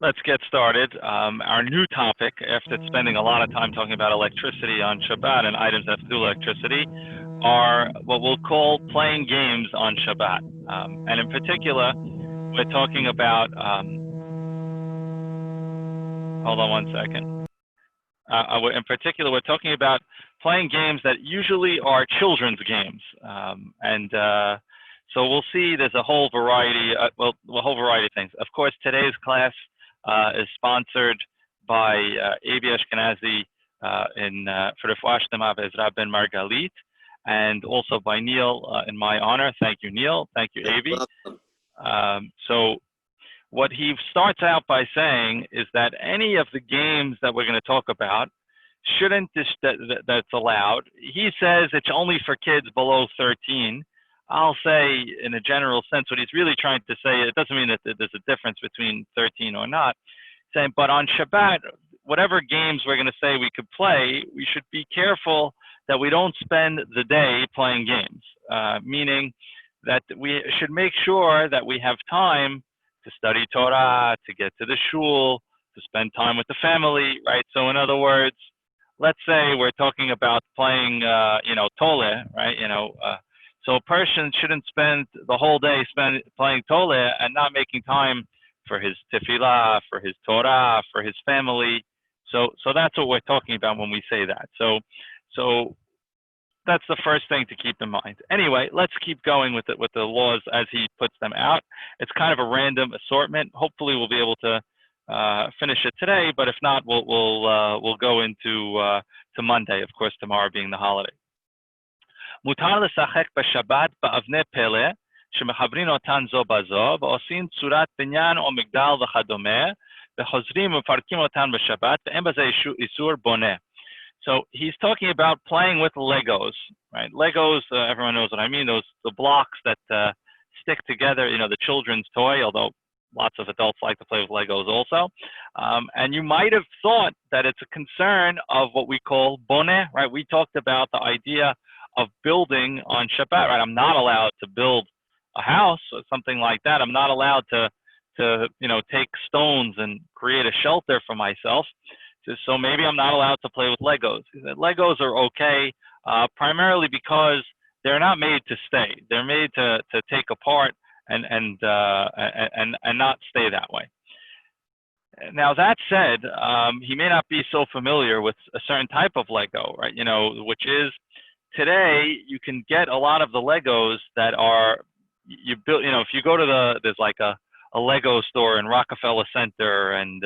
Let's get started. Our new topic, after spending a lot of time talking about electricity on Shabbat and items that have to do with electricity, are what we'll call playing games on Shabbat. And in particular, we're talking about, hold on one second. In particular, we're talking about playing games that usually are children's games. So we'll see there's a whole variety, a whole variety of things. Of course, today's class is sponsored by Abi Ashkenazi for the Fashtem Ezra Ben Margalit, and also by Neil in my honor. Thank you, Neil. Thank you, Abi. So what he starts out by saying is that any of the games that we're going to talk about shouldn't, that's allowed. He says it's only for kids below 13. I'll say in a general sense, what he's really trying to say, it doesn't mean that there's a difference between 13 or not, saying, but on Shabbat, whatever games we're going to say we could play, we should be careful that we don't spend the day playing games, meaning that we should make sure that we have time to study Torah, to get to the shul, to spend time with the family, right? So in other words, let's say we're talking about playing, tole, right? So a person shouldn't spend the whole day playing tole and not making time for his tefillah, for his Torah, for his family. So that's what we're talking about when we say that. So that's the first thing to keep in mind. Anyway, let's keep going with the laws as he puts them out. It's kind of a random assortment. Hopefully, we'll be able to finish it today. But if not, we'll go into to Monday. Of course, tomorrow being the holiday. מותר לשחק בשבת באבני פלא שמחברים אותן זו בזו ועושים צורת בניין או מגדל וכדומה וחוזרים ומפרקים אותן בשבת ואין בזה איסור בונה. So he's talking about playing with Legos, right? Legos, everyone knows what I mean, the blocks that stick together, the children's toy, although lots of adults like to play with Legos also. And you might have thought that it's a concern of what we call boneh, right? We talked about the idea of building on Shabbat, right? I'm not allowed to build a house or something like that. I'm not allowed to take stones and create a shelter for myself. So maybe I'm not allowed to play with Legos. Legos are okay, primarily because they're not made to stay. They're made to take apart and not stay that way. Now that said, he may not be so familiar with a certain type of Lego, right? Which is today you can get a lot of the Legos that are you built. If you go to there's like a Lego store in Rockefeller Center, and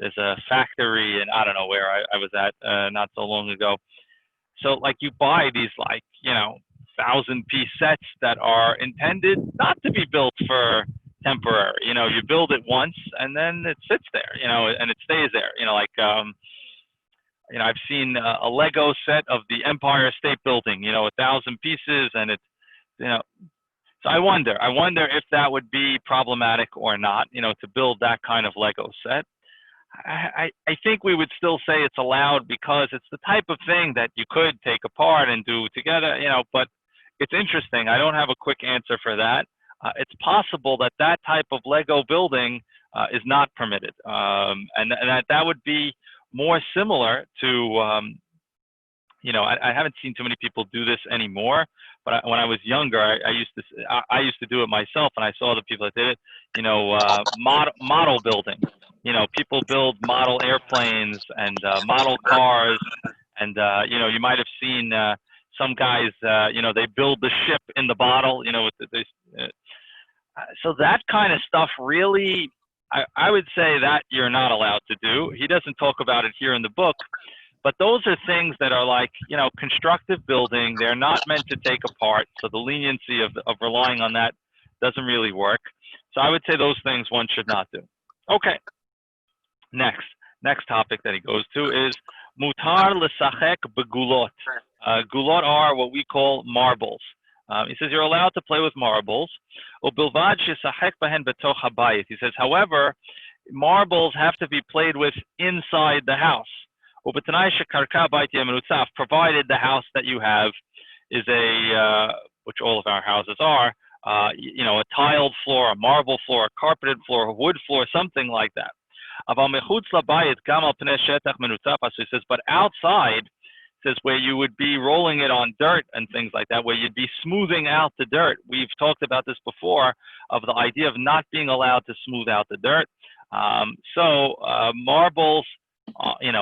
there's a factory, and I don't know where I was at not so long ago. So like you buy these 1,000-piece sets that are intended not to be built for temporary. You build it once and then it sits there, and it stays there. I've seen a Lego set of the Empire State Building, 1,000 pieces, and it's, So I wonder if that would be problematic or not, to build that kind of Lego set. I think we would still say it's allowed because it's the type of thing that you could take apart and do together, but it's interesting. I don't have a quick answer for that. It's possible that type of Lego building is not permitted, and that would be more similar to, I haven't seen too many people do this anymore, but when I was younger, I used to do it myself, and I saw the people that did it, model building. People build model airplanes and model cars, and you might have seen some guys, they build the ship in the bottle, so that kind of stuff really, I would say that you're not allowed to do. He doesn't talk about it here in the book, but those are things that are like, constructive building. They're not meant to take apart, so the leniency of relying on that doesn't really work. So I would say those things one should not do. Okay. Next topic that he goes to is mutar l'sachek begulot. Gulot are what we call marbles. He says you're allowed to play with marbles. Ubilvad shesachek bahen betoch habayit. He says, however, marbles have to be played with inside the house. Ubetanai shekarka bayit yemenutzaf, provided the house that you have is which all of our houses are, a tiled floor, a marble floor, a carpeted floor, a wood floor, something like that. So he says, but outside, says where you would be rolling it on dirt and things like that, where you'd be smoothing out the dirt. We've talked about this before, of the idea of not being allowed to smooth out the dirt. Marbles, in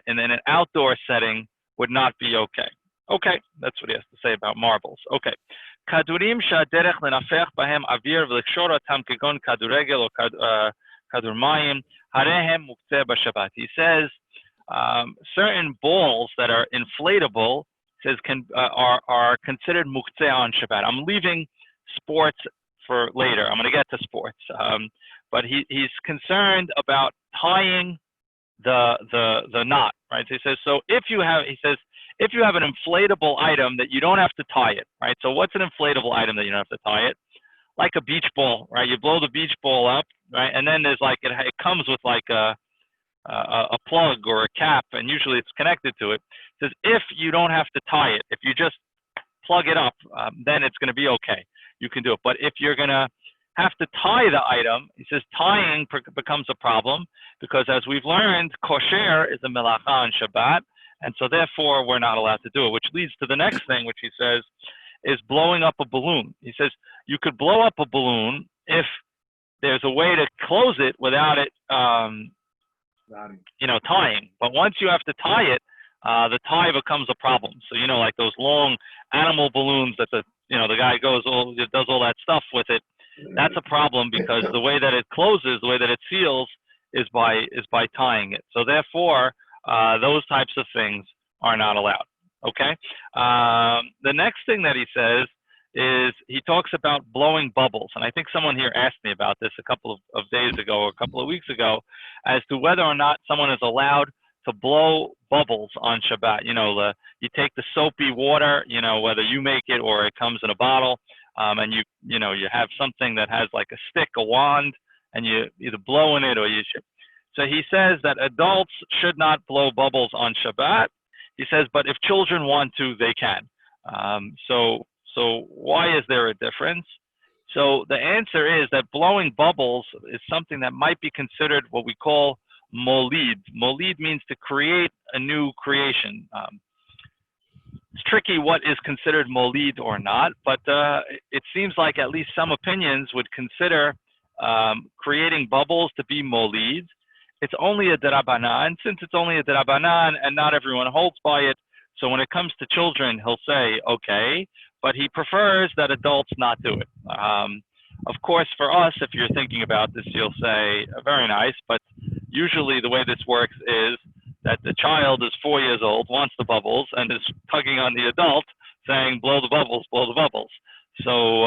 an outdoor setting would not be okay. Okay, that's what he has to say about marbles. Okay. כדורים שהדרך לנפח בהם אוויר ולקשור אותם כגון כדורגל או כדור מים, הרי הם מוקצה בשבת. He says certain balls that are inflatable, says are considered muktzeh on Shabbat. I'm leaving sports for later. I'm going to get to sports, but he's concerned about tying the knot, right? So he says, so if you have an inflatable item that you don't have to tie it, right? So what's an inflatable item that you don't have to tie it? Like a beach ball, right? You blow the beach ball up, right? And then there's like it comes with like a plug or a cap, and usually it's connected to it. It says if you don't have to tie it, if you just plug it up, then it's going to be okay. You can do it. But if you're going to have to tie the item, he says tying becomes a problem, because as we've learned, kosher is a melacha on Shabbat, and so therefore we're not allowed to do it, which leads to the next thing, which he says is blowing up a balloon. He says you could blow up a balloon if there's a way to close it without it tying. But once you have to tie it, the tie becomes a problem. So, like those long animal balloons that the guy does all that stuff with it, that's a problem, because the way that it closes, the way that it seals is by tying it. So therefore, those types of things are not allowed. Okay. The next thing that he says is he talks about blowing bubbles. And I think someone here asked me about this a couple of days ago or a couple of weeks ago, as to whether or not someone is allowed to blow bubbles on Shabbat. You take the soapy water, whether you make it or it comes in a bottle, and you have something that has like a stick, a wand, and you either blow in it or you should. So he says that adults should not blow bubbles on Shabbat. He says, but if children want to, they can. So why is there a difference? So the answer is that blowing bubbles is something that might be considered what we call molid. Molid means to create a new creation. It's tricky what is considered molid or not, but it seems like at least some opinions would consider creating bubbles to be molid. It's only a derabanan. Since it's only a derabanan and not everyone holds by it, so when it comes to children, he'll say, okay, but he prefers that adults not do it. Of course, for us, if you're thinking about this, you'll say, very nice, but usually the way this works is that the child is 4 years old, wants the bubbles, and is tugging on the adult, saying, blow the bubbles, blow the bubbles. So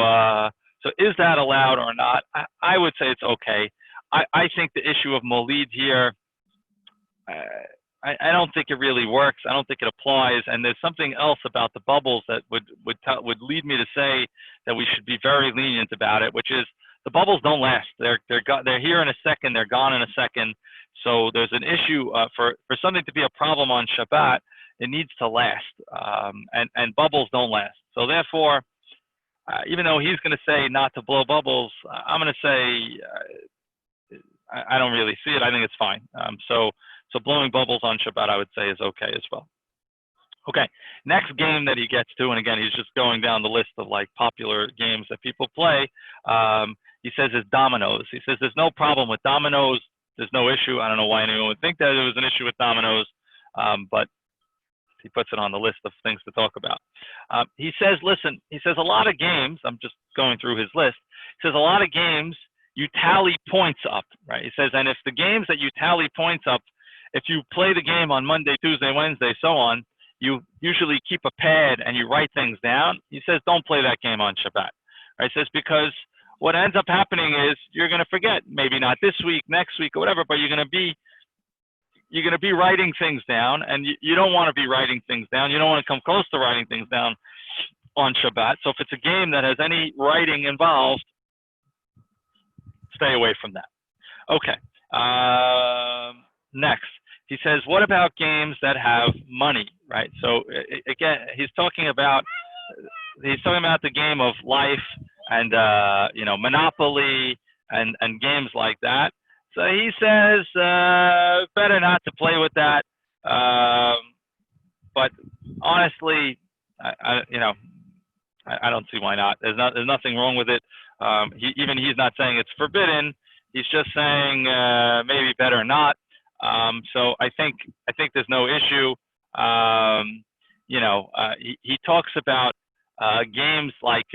is that allowed or not? I would say it's okay. I think the issue of molid here, I don't think it really works. I don't think it applies. And there's something else about the bubbles that would lead me to say that we should be very lenient about it, which is the bubbles don't last. They're here in a second. They're gone in a second. So there's an issue for something to be a problem on Shabbat. It needs to last, and bubbles don't last. So therefore, even though he's going to say not to blow bubbles, I'm going to say I don't really see it. I think it's fine. So blowing bubbles on Shabbat, I would say, is okay as well. Okay, next game that he gets to, and again, he's just going down the list of like popular games that people play. He says is dominoes. He says there's no problem with dominoes. There's no issue. I don't know why anyone would think that there was an issue with dominoes, but he puts it on the list of things to talk about. He says, listen, he says a lot of games, I'm just going through his list. He says a lot of games, you tally points up, right? He says, and if the games that you tally points up, if you play the game on Monday, Tuesday, Wednesday, so on, you usually keep a pad and you write things down. He says, don't play that game on Shabbat. Right? He says, because what ends up happening is you're going to forget, maybe not this week, next week, or whatever, but you're going to be writing things down, and you don't want to be writing things down. You don't want to come close to writing things down on Shabbat. So if it's a game that has any writing involved, stay away from that. Okay. Next, he says, what about games that have money, right? So again, he's talking about the game of life and Monopoly and games like that. So he says better not to play with that. But honestly, I don't see why not. There's nothing wrong with it. He's not saying it's forbidden. He's just saying maybe better not. So I think there's no issue. He talks about games like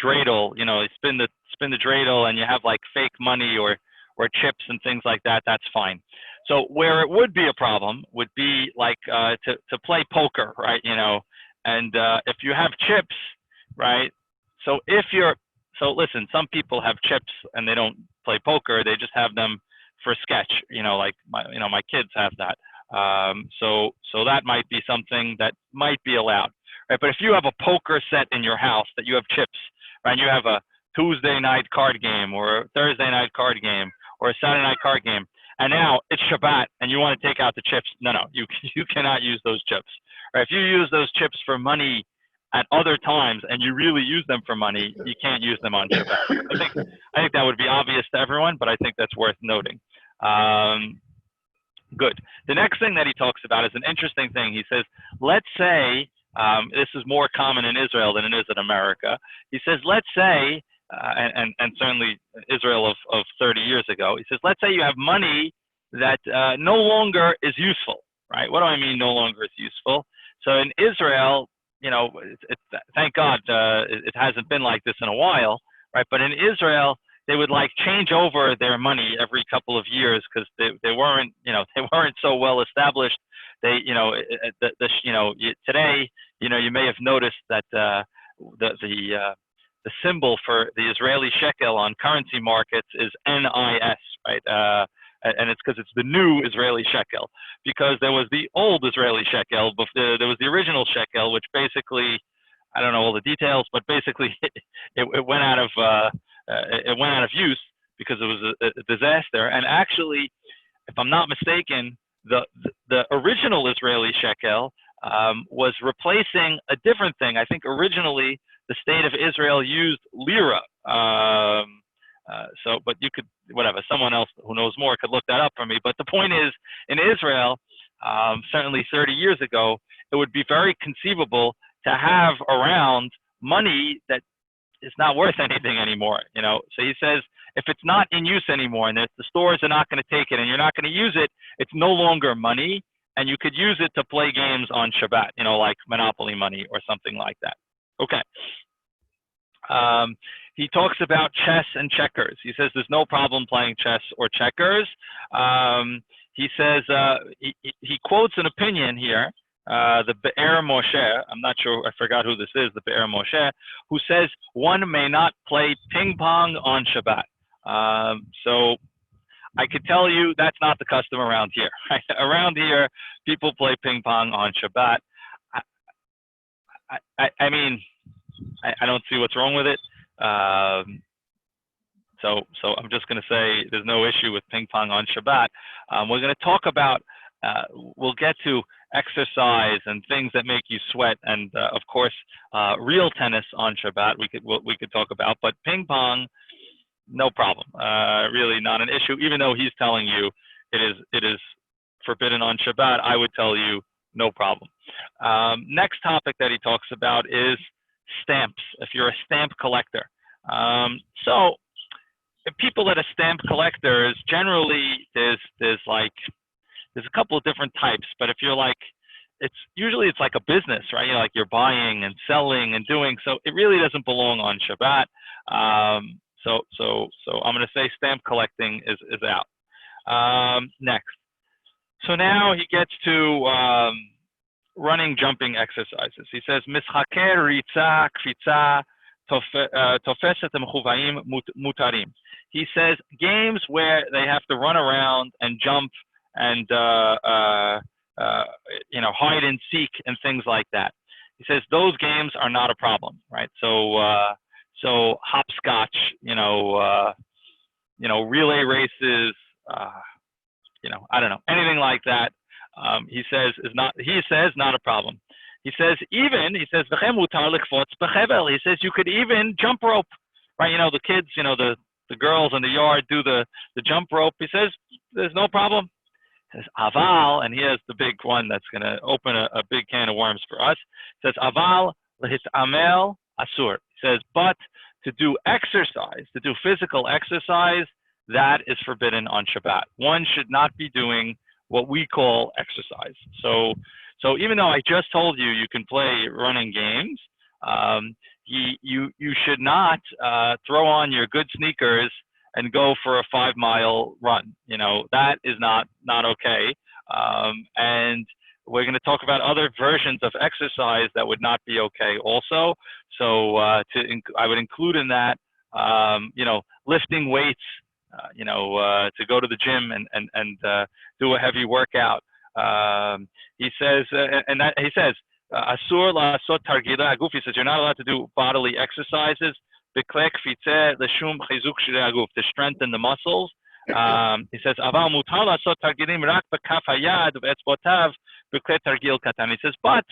dreidel. You know, spin the dreidel, and you have like fake money or chips and things like that. That's fine. So where it would be a problem would be like to play poker, right? You know, and if you have chips, right? So listen, some people have chips and they don't play poker. They just have them for sketch. You know, like my kids have that. So that might be something that might be allowed, right? But if you have a poker set in your house that you have chips, right? And you have a Tuesday night card game or a Thursday night card game or a Saturday night card game, and now it's Shabbat and you want to take out the chips, no, you cannot use those chips. Right? If you use those chips for money at other times and you really use them for money, you can't use them on Shabbat. I think that would be obvious to everyone, but I think that's worth noting. Good. The next thing that he talks about is an interesting thing. He says, let's say, this is more common in Israel than it is in America. He says, let's say, and certainly Israel of 30 years ago, he says, let's say you have money that no longer is useful, right? What do I mean no longer is useful? So in Israel, you know, thank God it hasn't been like this in a while, right? But in Israel, they would like change over their money every couple of years because they weren't so well established. They, today, you may have noticed that the symbol for the Israeli shekel on currency markets is NIS, right? And it's because it's the new Israeli shekel, because there was the old Israeli shekel, but there was the original shekel, which basically, I don't know all the details, but basically it went out of use because it was a disaster. And actually, if I'm not mistaken, the original Israeli shekel was replacing a different thing. I think originally the state of Israel used lira. But you could, whatever, someone else who knows more could look that up for me. But the point is, in Israel, certainly 30 years ago, it would be very conceivable to have around money that is not worth anything anymore. So he says, if it's not in use anymore and the stores are not going to take it and you're not going to use it, it's no longer money, and you could use it to play games on Shabbat, like Monopoly money or something like that. Okay. He talks about chess and checkers. He says there's no problem playing chess or checkers. He says, he quotes an opinion here, the Be'er Moshe, I'm not sure, I forgot who this is, the Be'er Moshe, who says one may not play ping pong on Shabbat. So I could tell you that's not the custom around here. Right? Around here, people play ping pong on Shabbat. I mean, I don't see what's wrong with it. So I'm just going to say there's no issue with ping pong on Shabbat. We're going to talk about, we'll get to exercise and things that make you sweat, and of course, real tennis on Shabbat we could talk about. But ping pong, no problem. Really not an issue. Even though he's telling you it is forbidden on Shabbat, I would tell you no problem. Next topic that he talks about is stamps. If you're a stamp collector, so people that are stamp collectors, generally there's a couple of different types. But if you're like, it's like a business, right? Like you're buying and selling and doing. So it really doesn't belong on Shabbat. So I'm going to say stamp collecting is out. Next. So now he gets to running, jumping exercises. He says, Mishake ritza kfitza tofeset mechuvaim mutarim. He says games where they have to run around and jump and hide and seek and things like that. He says those games are not a problem, right? So hopscotch, relay races, I don't know, anything like that. He says not a problem. He says he says you could even jump rope, right? The kids, the girls in the yard do the jump rope. He says, there's no problem. He says, aval, and here's the big one that's going to open a big can of worms for us. He says, aval amel asur. He says, but to do exercise, to do physical exercise, that is forbidden on Shabbat. One should not be doing what we call exercise. So even though I just told you can play running games, you should not throw on your good sneakers and go for a 5-mile run. That is not okay. And we're going to talk about other versions of exercise that would not be okay also. So I would include in that, lifting weights, to go to the gym and do a heavy workout. He says, Asur la'asot targila aguf. He says you're not allowed to do bodily exercises. Beklek fitzeh l'shum chizuk shirei aguf, to strengthen the muscles. He says aval mutar la'asot targilim rak b'kaf hayad v'etzbotav beklek targil katan. He says, but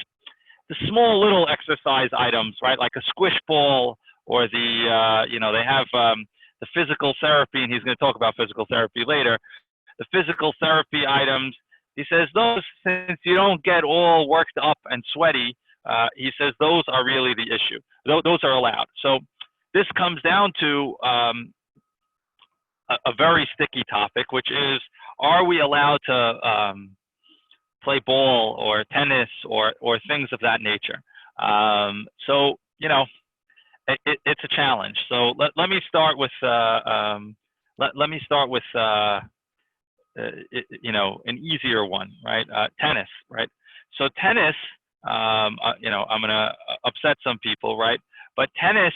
the small little exercise items, right, like a squish ball or they have the physical therapy, and he's going to talk about physical therapy later. The physical therapy items, he says, those, since you don't get all worked up and sweaty, he says those are really the issue. Those are allowed. So this comes down to a very sticky topic, which is, are we allowed to play ball or tennis or things of that nature? It's a challenge. So let me start with an easier one, right? Tennis, right? So tennis, I'm gonna upset some people, right? But tennis,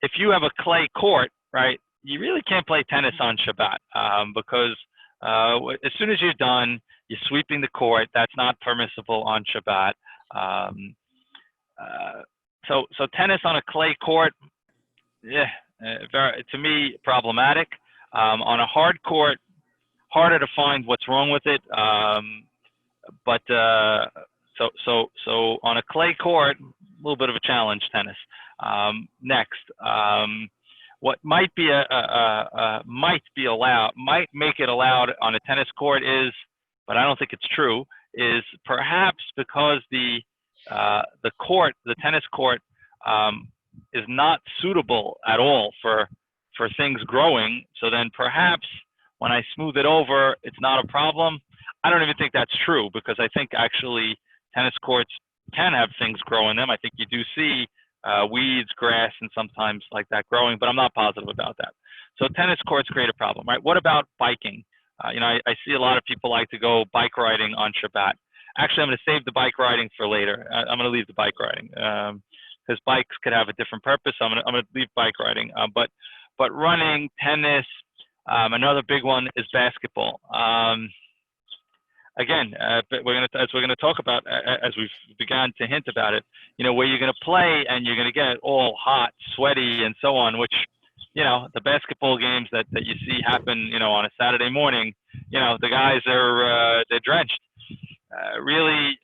if you have a clay court, right, you really can't play tennis on Shabbat, because as soon as you're done, you're sweeping the court. That's not permissible on Shabbat. So tennis on a clay court, to me, problematic. On a hard court, harder to find what's wrong with it. So on a clay court, a little bit of a challenge, tennis. Next, what might make it allowed on a tennis court is, but I don't think it's true, is perhaps because the tennis court is not suitable at all for things growing. So then perhaps when I smooth it over, it's not a problem. I don't even think that's true, because I think actually tennis courts can have things grow in them. I think you do see weeds, grass, and sometimes like that growing, but I'm not positive about that. So tennis courts create a problem, right? What about biking? I see a lot of people like to go bike riding on Shabbat. Actually, I'm going to save the bike riding for later. I'm going to leave the bike riding because bikes could have a different purpose. So I'm going to leave bike riding. But running, tennis, another big one is basketball. Again, as we're going to talk about, as we've begun to hint about it, where you're going to play and you're going to get all hot, sweaty, and so on, which, the basketball games that you see happen, on a Saturday morning, the guys are, they're drenched. Really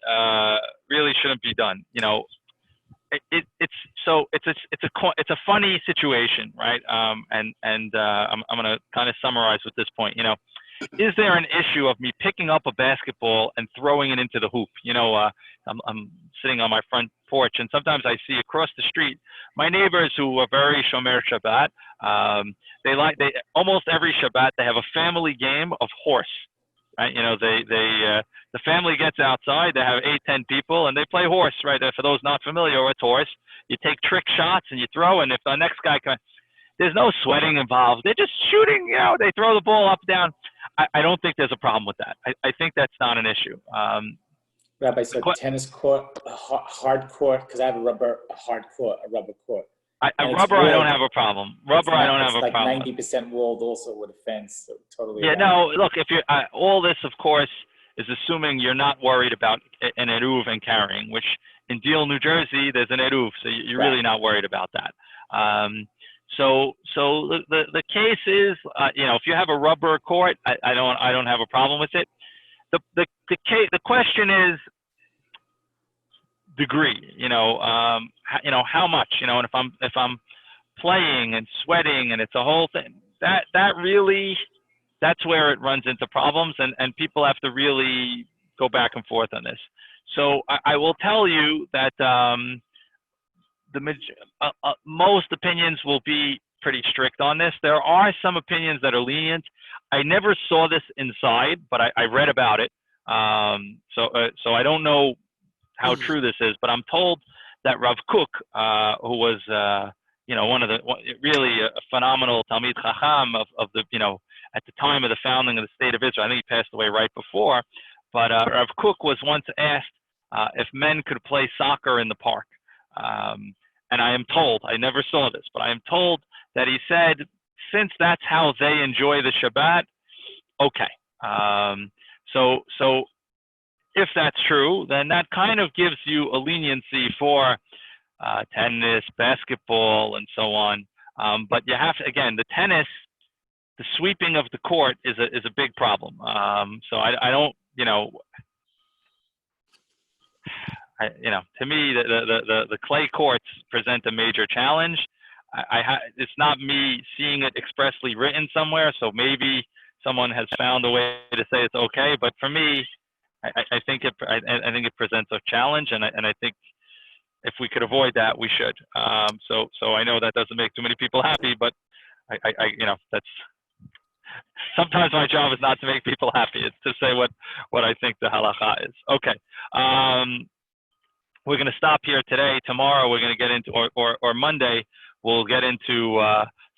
shouldn't be done. It's a funny situation, right? I'm going to kind of summarize with this point. Is there an issue of me picking up a basketball and throwing it into the hoop? I'm sitting on my front porch, and sometimes I see across the street my neighbors who are very shomer Shabbat. They almost every Shabbat they have a family game of horse. Right, the family gets outside. They have 8-10 people, and they play horse. Right, for those not familiar with horse, you take trick shots and you throw, and if the next guy comes, there's no sweating involved. They're just shooting. They throw the ball up, down. I don't think there's a problem with that. I think that's not an issue. Rabbi, so tennis court, a hard court, because I have a rubber court. I don't have a problem. I don't have a problem. It's like 90% walled also with a fence, so totally. Yeah, no, look, if you're, all this, of course, is assuming you're not worried about an eruv and carrying, which in Deal, New Jersey, there's an eruv, so you're really not worried about that. So the case is, if you have a rubber court, I don't have a problem with it. The question is degree, how much, and if I'm playing and sweating and it's a whole thing, that really, that's where it runs into problems, and people have to really go back and forth on this. So I will tell you that most opinions will be pretty strict on this. There are some opinions that are lenient. I never saw this inside, but I read about it. So I don't know how true this is, but I'm told that Rav Kook, who was one of the really a phenomenal Talmid Chacham of the at the time of the founding of the state of Israel. I think he passed away right before, but Rav Kook was once asked if men could play soccer in the park. And I am told, I never saw this, but I am told that he said, since that's how they enjoy the Shabbat, okay. So if that's true, then that kind of gives you a leniency for tennis, basketball, and so on. But you have to, again, the tennis, the sweeping of the court is a big problem. So I don't, to me, the clay courts present a major challenge. It's not me seeing it expressly written somewhere, so maybe someone has found a way to say it's okay. But for me, I think it presents a challenge, and I think if we could avoid that, we should. So I know that doesn't make too many people happy, but that's sometimes my job is not to make people happy. It's to say what I think the halacha is. Okay. We're going to stop here today. Tomorrow we're going to get into, or Monday, we'll get into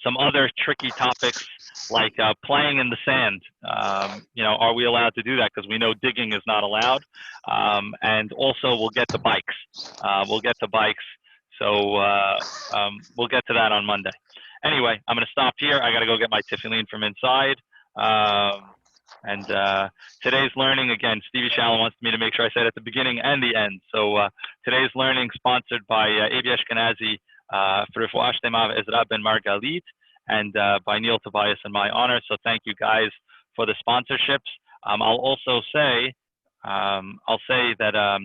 some other tricky topics like playing in the sand. Are we allowed to do that? Because we know digging is not allowed. And also we'll get to bikes. So we'll get to that on Monday. Anyway, I'm going to stop here. I got to go get my tefillin from inside. And today's learning, again, Stevie Shalom wants me to make sure I say it at the beginning and the end. So today's learning sponsored by Abi Ashkenazi for Refuah Shlema Ezra Ben Margalit, and by Neil Tobias in my honor. So thank you guys for the sponsorships. I'll also say, that